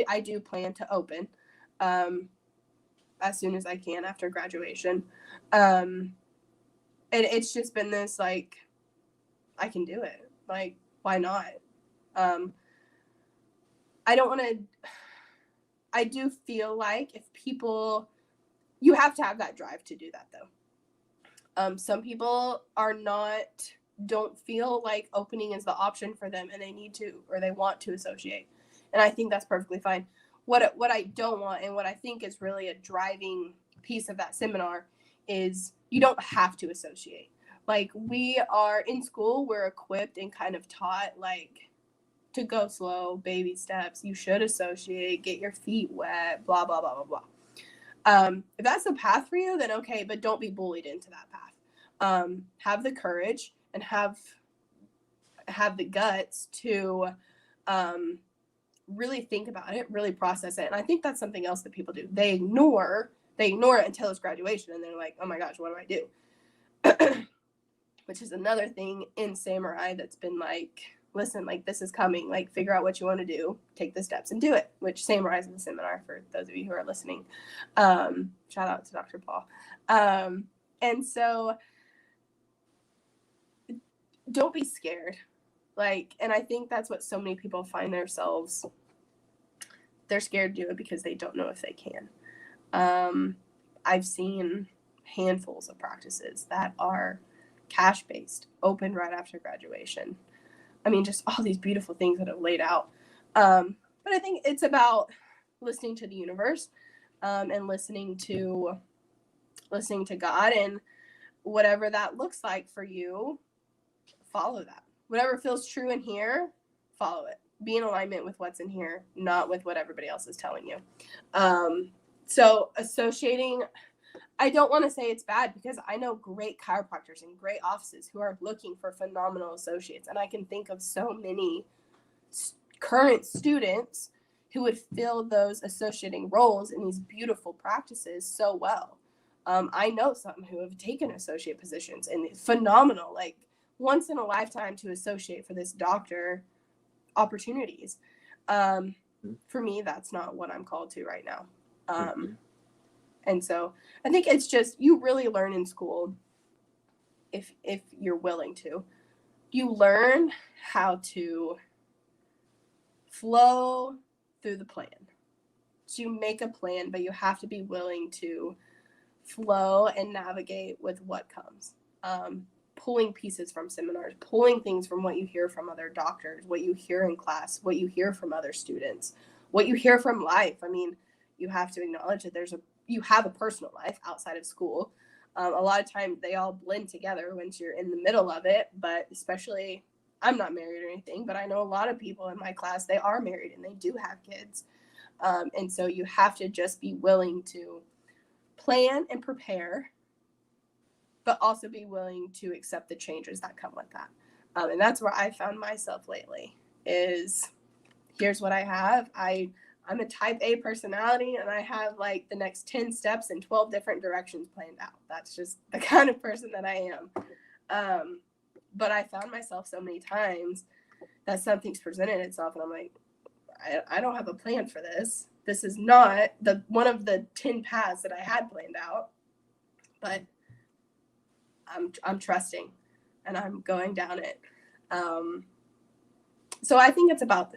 I do plan to open as soon as I can after graduation. And it's just been this, like, I can do it. Like, why not? I don't want to, I do feel like if people, you have to have that drive to do that though. Some people don't feel like opening is the option for them, and they need to, or they want to associate. And I think that's perfectly fine. What I don't want, and what I think is really a driving piece of that seminar, is you don't have to associate. Like, we are in school, we're equipped and kind of taught, like, to go slow, baby steps. You should associate, get your feet wet, blah, blah, blah, blah, blah. If that's the path for you, then okay, but don't be bullied into that path. Have the courage and have the guts to really think about it, really process it. And I think that's something else that people do. They ignore it until it's graduation, and they're like, oh my gosh, what do I do? Which is another thing in Samurai that's been like, listen, like, this is coming, like, figure out what you want to do, take the steps and do it, which Samurai is in the seminar for those of you who are listening. Shout out to Dr. Paul. And so don't be scared. Like, and I think that's what so many people find themselves, they're scared to do it because they don't know if they can. I've seen handfuls of practices that are cash-based, open right after graduation. I mean, just all these beautiful things that are laid out. But I think it's about listening to the universe, and listening to God, and whatever that looks like for you, follow that. Whatever feels true in here, follow it. Be in alignment with what's in here, not with what everybody else is telling you. So associating, I don't want to say it's bad, because I know great chiropractors and great offices who are looking for phenomenal associates. And I can think of so many current students who would fill those associating roles in these beautiful practices so well. I know some who have taken associate positions, and phenomenal, like, once in a lifetime to associate for this doctor opportunities. For me, that's not what I'm called to right now. And so I think it's just, you really learn in school, if you're willing to. You learn how to flow through the plan. So you make a plan, but you have to be willing to flow and navigate with what comes. Pulling pieces from seminars, pulling things from what you hear from other doctors, what you hear in class, what you hear from other students, what you hear from life. I mean, you have to acknowledge that you have a personal life outside of school. A lot of times they all blend together once you're in the middle of it, but especially, I'm not married or anything, but I know a lot of people in my class, they are married and they do have kids. And so you have to just be willing to plan and prepare, but also be willing to accept the changes that come with that. And that's where I found myself lately, is here's what I have. I'm a type A personality, and I have like the next 10 steps in 12 different directions planned out. That's just the kind of person that I am. But I found myself so many times that something's presented itself, and I'm like, I don't have a plan for this. This is not one of the 10 paths that I had planned out, but I'm trusting, and I'm going down it. So I think it's about